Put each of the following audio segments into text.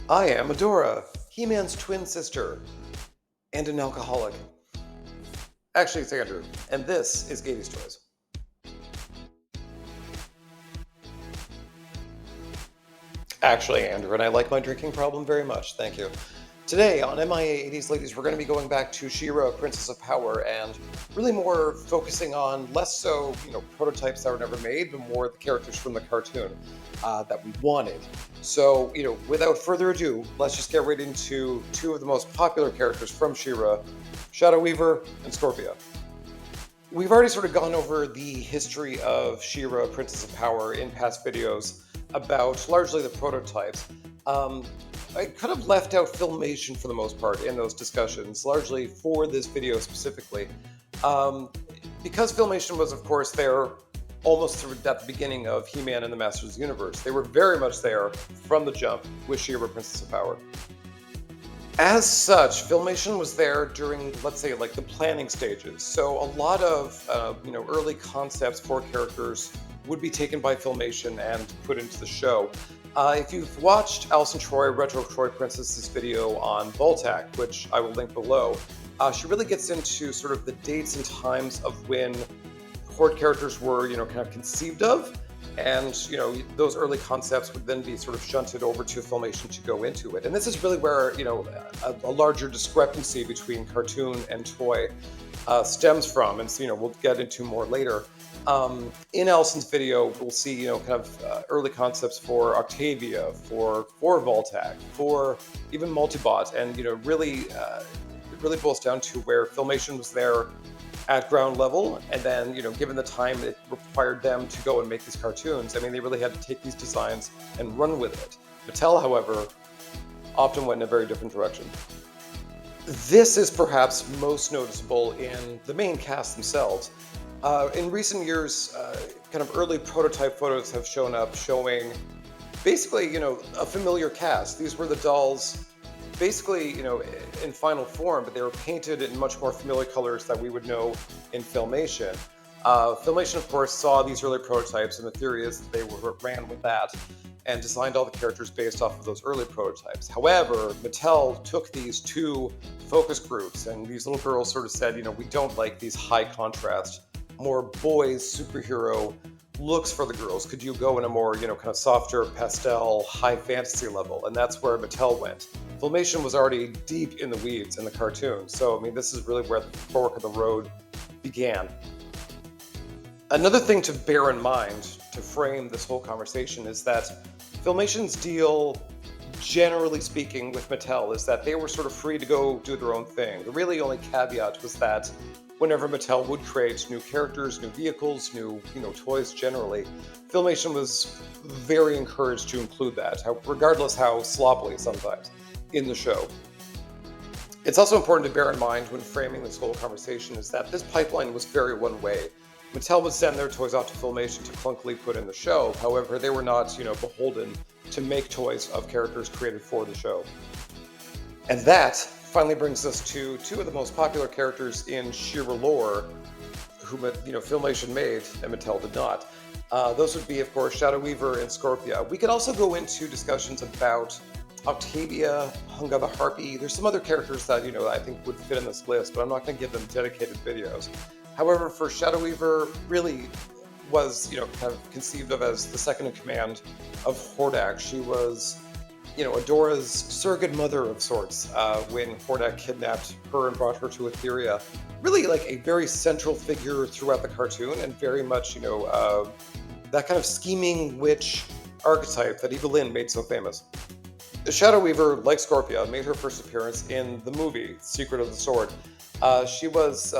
I am Adora, He-Man's twin sister, and an alcoholic. Actually, it's Andrew, and this is Gayties Toys. Actually, Andrew, and I like my drinking problem very much, thank you. Today on MIA 80s Ladies, we're going to be going back to Shira, Princess of Power, and really more focusing on less so, prototypes that were never made, but more the characters from the cartoon that we wanted. So, without further ado, let's just get right into two of the most popular characters from Shira, Shadow Weaver and Scorpia. We've already sort of gone over the history of Shira, Princess of Power, in past videos about largely the prototypes. I could have left out Filmation for the most part in those discussions, largely for this video specifically. Because Filmation was, of course, there almost at the beginning of He-Man and the Masters of the Universe. They were very much there from the jump with Shira, Princess of Power. As such, Filmation was there during, let's say, like the planning stages. So a lot of, early concepts for characters would be taken by Filmation and put into the show. If you've watched Alison Troy, Retro Troy Princess's video on Voltac, which I will link below, she really gets into sort of the dates and times of when Horde characters were, kind of conceived of. And, those early concepts would then be sort of shunted over to Filmation to go into it. And this is really where, a larger discrepancy between cartoon and toy stems from. And so, we'll get into more later. In Allison's video, we'll see, early concepts for Octavia, for Voltac, for even Multibot. And, really, it really boils down to where Filmation was there at ground level, and then, given the time it required them to go and make these cartoons, they really had to take these designs and run with it. Mattel, however, often went in a very different direction. This is perhaps most noticeable in the main cast themselves. In recent years, kind of early prototype photos have shown up showing basically, a familiar cast. These were the dolls basically, in final form, but they were painted in much more familiar colors that we would know in Filmation. Filmation, of course, saw these early prototypes, and the theory is that they ran with that and designed all the characters based off of those early prototypes. However, Mattel took these two focus groups, and these little girls sort of said, we don't like these high contrast, more boys superhero looks for the girls. Could you go in a more, kind of softer pastel, high fantasy level? And that's where Mattel went. Filmation was already deep in the weeds in the cartoon, so this is really where the fork of the road began. Another thing to bear in mind to frame this whole conversation is that Filmation's deal, generally speaking, with Mattel is that they were sort of free to go do their own thing. The really only caveat was that whenever Mattel would create new characters, new vehicles, new toys generally, Filmation was very encouraged to include that, regardless how sloppily sometimes, in the show. It's also important to bear in mind when framing this whole conversation is that this pipeline was very one-way. Mattel would send their toys out to Filmation to clunkily put in the show. However, they were not, beholden to make toys of characters created for the show. And that finally brings us to two of the most popular characters in Shira lore, who Filmation made and Mattel did not. Those would be, of course, Shadow Weaver and Scorpia. We could also go into discussions about Octavia, Hunga the Harpy. There's some other characters that, I think would fit in this list, but I'm not going to give them dedicated videos. However, for Shadow Weaver, really was, kind of conceived of as the second in command of Hordak. She was, Adora's surrogate mother of sorts when Hordak kidnapped her and brought her to Etheria. Really like a very central figure throughout the cartoon, and very much, that kind of scheming witch archetype that Eva Lynn made so famous. The Shadow Weaver, like Scorpia, made her first appearance in the movie Secret of the Sword. She was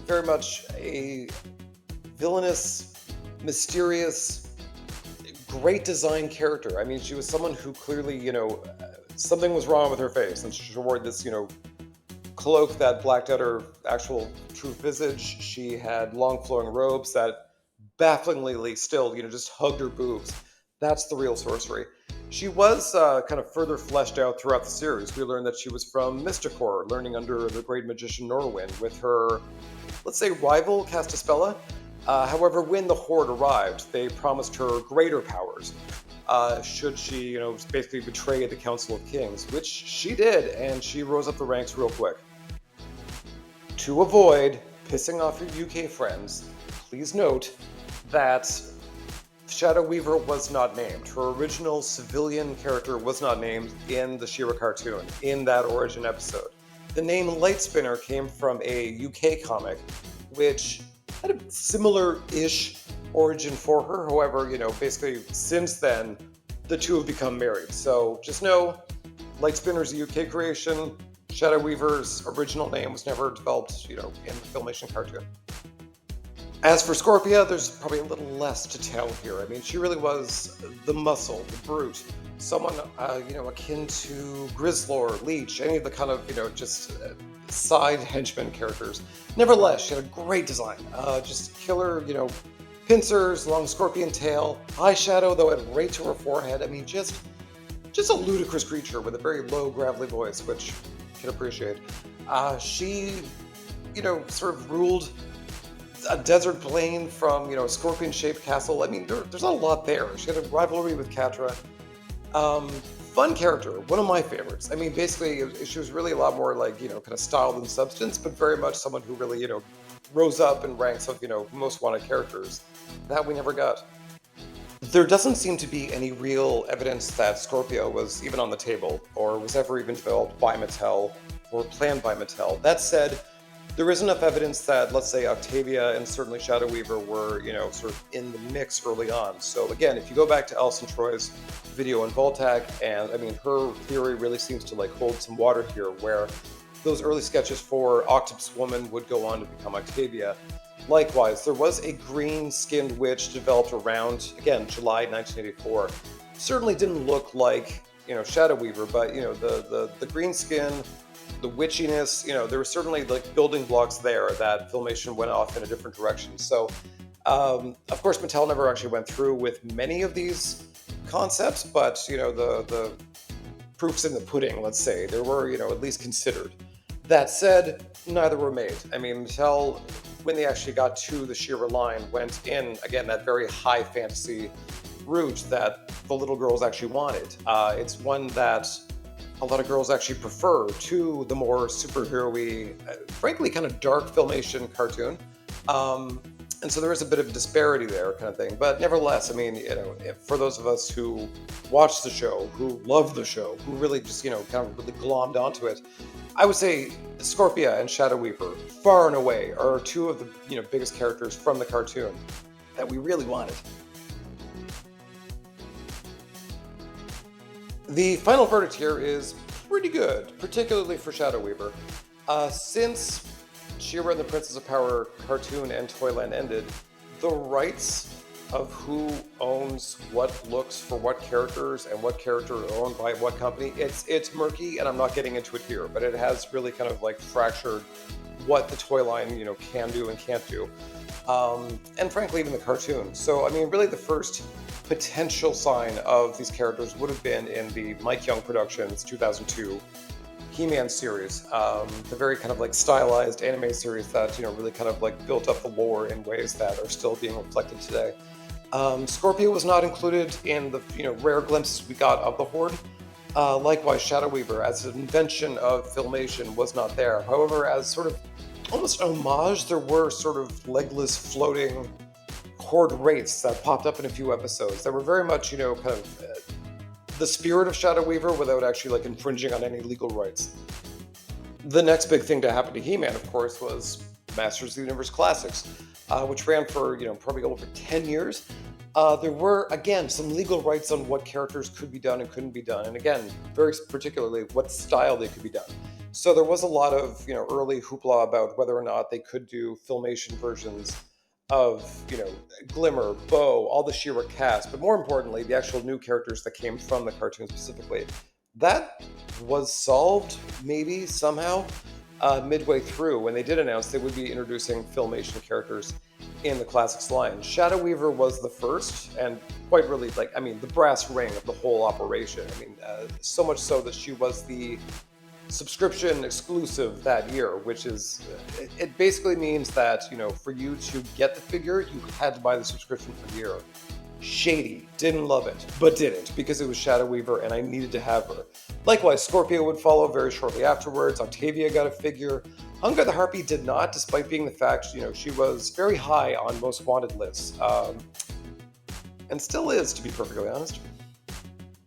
very much a villainous, mysterious, great design character. She was someone who clearly, something was wrong with her face, and she wore this, cloak that blacked out her actual true visage. She had long flowing robes that bafflingly still, just hugged her boobs. That's the real sorcery. She was kind of further fleshed out throughout the series. We learned that she was from Mysticor, learning under the great magician Norwin, with her, let's say, rival Castaspella. However, when the Horde arrived, they promised her greater powers. should she, basically betray the Council of Kings, which she did, and she rose up the ranks real quick. To avoid pissing off your UK friends, please note that Shadow Weaver was not named. Her original civilian character was not named in the Shira cartoon, in that origin episode. The name Lightspinner came from a UK comic, which had a similar-ish origin for her. However, basically since then, the two have become married. So just know, Lightspinner's a UK creation. Shadow Weaver's original name was never developed, in the Filmation cartoon. As for Scorpia, there's probably a little less to tell here. I mean, she really was the muscle, the brute, someone, akin to Grizzlor, Leech, any of the kind of, just side henchman characters. Nevertheless, she had a great design. Just killer, pincers, long scorpion tail, eyeshadow, though it right to her forehead. I mean, just a ludicrous creature with a very low, gravelly voice, which you can appreciate. She, sort of ruled a desert plain from, a scorpion-shaped castle. I mean, there's a lot there. She had a rivalry with Catra. Fun character, one of my favorites. I mean, basically, she was really a lot more like, kind of style than substance, but very much someone who really, rose up in ranks of, most wanted characters that we never got. There doesn't seem to be any real evidence that Scorpia was even on the table, or was ever even developed by Mattel, or planned by Mattel. That said, there is enough evidence that, let's say, Octavia and certainly Shadow Weaver were, sort of in the mix early on. So again, if you go back to Alison Troy's video on Voltag, and I mean, her theory really seems to hold some water here, where those early sketches for Octopus Woman would go on to become Octavia. Likewise, there was a green-skinned witch developed around, again, July 1984. Certainly didn't look like, Shadow Weaver, but, the green skin, the witchiness, there were certainly building blocks there that Filmation went off in a different direction. So, of course, Mattel never actually went through with many of these concepts, but, the proof's in the pudding, let's say. There were, at least considered. That said, neither were made. I mean, Mattel, when they actually got to the Shira line, went in, again, that very high fantasy route that the little girls actually wanted. It's one that a lot of girls actually prefer to the more superhero-y, frankly, kind of dark Filmation cartoon. And so there is a bit of disparity there, kind of thing. But nevertheless, I mean, for those of us who watched the show, who loved the show, who really just, kind of really glommed onto it, I would say Scorpia and Shadow Weaver, far and away, are two of the, biggest characters from the cartoon that we really wanted. The final verdict here is pretty good, particularly for Shadow Weaver. Since Shira and the Princess of Power cartoon and Toyland ended, the rights of who owns what looks for what characters and what character are owned by what company, it's murky, and I'm not getting into it here, but it has really kind of fractured what the toy line, can do and can't do. And frankly, even the cartoon. So, I mean, really the first potential sign of these characters would have been in the Mike Young Productions 2002 He-Man series, the very kind of stylized anime series that, really kind of built up the lore in ways that are still being reflected today. Scorpia was not included in the, rare glimpses we got of the Horde. Likewise, Shadow Weaver, as an invention of Filmation, was not there. However, as sort of almost an homage, there were sort of legless floating Horde wraiths that popped up in a few episodes that were very much, kind of the spirit of Shadow Weaver without actually infringing on any legal rights. The next big thing to happen to He-Man, of course, was Masters of the Universe Classics, which ran for, probably over 10 years. There were, again, some legal rights on what characters could be done and couldn't be done, and again, very particularly what style they could be done. So there was a lot of, early hoopla about whether or not they could do Filmation versions of, Glimmer, Bo, all the Shira cast, but more importantly, the actual new characters that came from the cartoon specifically. That was solved, maybe, somehow, midway through, when they did announce they would be introducing Filmation characters in the Classics line. Shadow Weaver was the first, and quite really, the brass ring of the whole operation. I mean, so much so that she was the subscription exclusive that year, which is, it basically means that, for you to get the figure, you had to buy the subscription for the year. Shady, didn't love it, but didn't, because it was Shadow Weaver and I needed to have her. Likewise, Scorpia would follow very shortly afterwards. Octavia got a figure. Hunger the Harpy did not, despite being the fact, she was very high on most wanted lists, and still is, to be perfectly honest.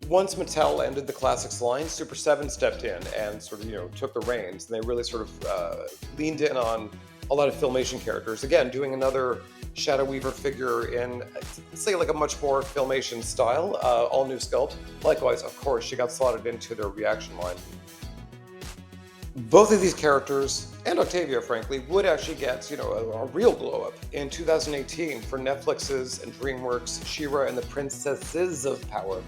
Once Mattel ended the Classics line, Super 7 stepped in and sort of, took the reins, and they really sort of leaned in on a lot of Filmation characters. Again, doing another Shadow Weaver figure in, let's say, like a much more Filmation style, all new sculpt. Likewise, of course, she got slotted into their reaction line. Both of these characters, and Octavia, frankly, would actually get, a real glow-up in 2018 for Netflix's and DreamWorks' Shira and the Princesses of Power.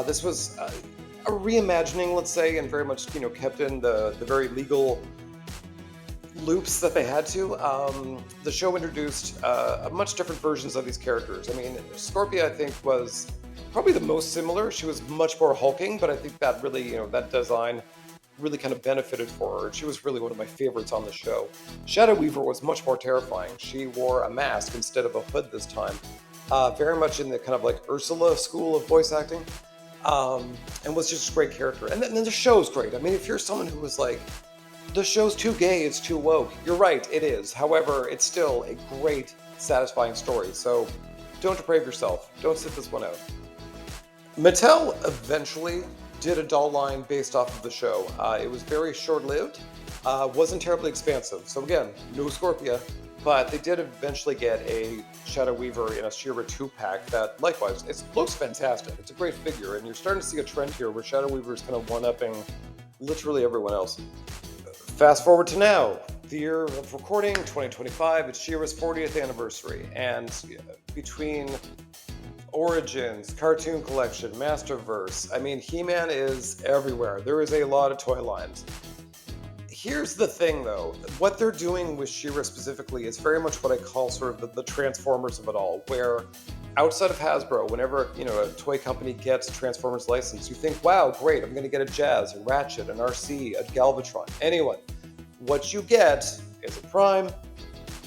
This was a reimagining, let's say, and very much, kept in the very legal loops that they had to. The show introduced much different versions of these characters. I mean, Scorpia, I think, was probably the most similar. She was much more hulking, but I think that really, that design really kind of benefited for her. She was really one of my favorites on the show. Shadow Weaver was much more terrifying. She wore a mask instead of a hood this time. Very much in the kind of like Ursula school of voice acting. And was just a great character. And then the show's great. I mean, if you're someone who was like, the show's too gay, it's too woke, you're right, it is. However, it's still a great, satisfying story. So don't deprave yourself. Don't sit this one out. Mattel eventually did a doll line based off of the show. It was very short-lived, wasn't terribly expansive. So again, no Scorpia, but they did eventually get a Shadow Weaver in a Shira 2-pack that, likewise, it looks fantastic. It's a great figure, and you're starting to see a trend here where Shadow Weaver is kind of one-upping literally everyone else. Fast forward to now, the year of recording, 2025, it's Shira's 40th anniversary, and between Origins, Cartoon Collection, Masterverse, I mean, He-Man is everywhere. There is a lot of toy lines. Here's the thing, though. What they're doing with Shira specifically is very much what I call sort of the Transformers of it all, where outside of Hasbro, whenever a toy company gets a Transformers license, you think, wow, great, I'm going to get a Jazz, a Ratchet, an RC, a Galvatron, anyone. What you get is a Prime,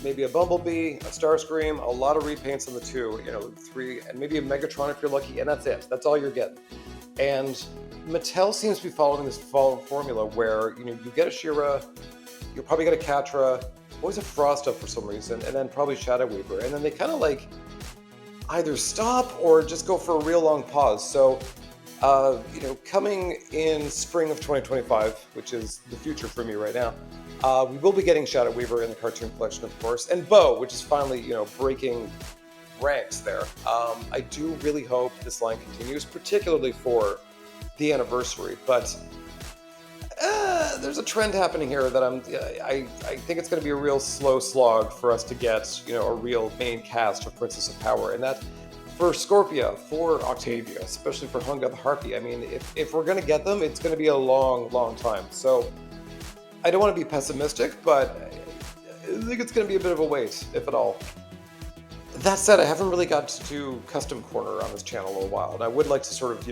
maybe a Bumblebee, a Starscream, a lot of repaints on the 2, 3, and maybe a Megatron if you're lucky, and that's it. That's all you're getting. And Mattel seems to be following this formula where, you get a Shira, you'll probably get a Catra, always a Frost up for some reason, and then probably Shadow Weaver. And then they kind of like either stop or just go for a real long pause. So, coming in spring of 2025, which is the future for me right now, we will be getting Shadow Weaver in the Cartoon Collection, of course, and Bo, which is finally, breaking ranks there. I do really hope this line continues, particularly for the anniversary, but there's a trend happening here that I think it's going to be a real slow slog for us to get, a real main cast of Princess of Power, and that for Scorpia, for Octavia, especially for Hunger the Harpy, I mean, if we're going to get them, it's going to be a long, long time. So I don't want to be pessimistic, but I think it's going to be a bit of a wait, if at all. That said, I haven't really got to do Custom Corner on this channel in a while, and I would like to sort of,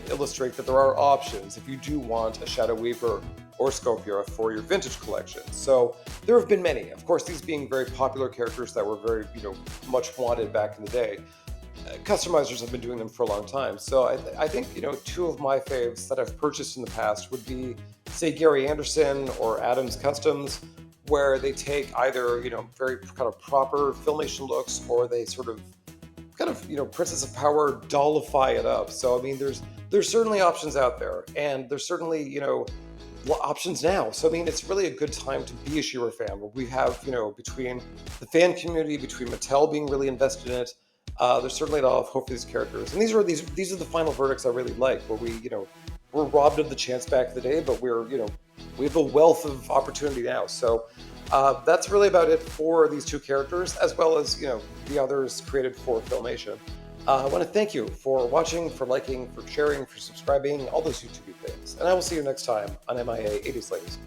illustrate that there are options if you do want a Shadow Weaver or Scorpia for your vintage collection. So there have been many, of course, these being very popular characters that were very, much wanted back in the day. Customizers have been doing them for a long time. So I think, two of my faves that I've purchased in the past would be, say, Gary Anderson or Adams Customs, where they take either, very kind of proper Filmation looks, or they sort of kind of, Princess of Power dollify it up. So, I mean, there's certainly options out there, and there's certainly, options now. So, I mean, it's really a good time to be a Shira fan, where we have, between the fan community, between Mattel being really invested in it, there's certainly a lot of hope for these characters. And these are the final verdicts I really like, where we, we're robbed of the chance back in the day, but we're, we have a wealth of opportunity now. So that's really about it for these two characters, as well as, the others created for Filmation. I want to thank you for watching, for liking, for sharing, for subscribing, all those YouTube things. And I will see you next time on MIA 80s Ladies.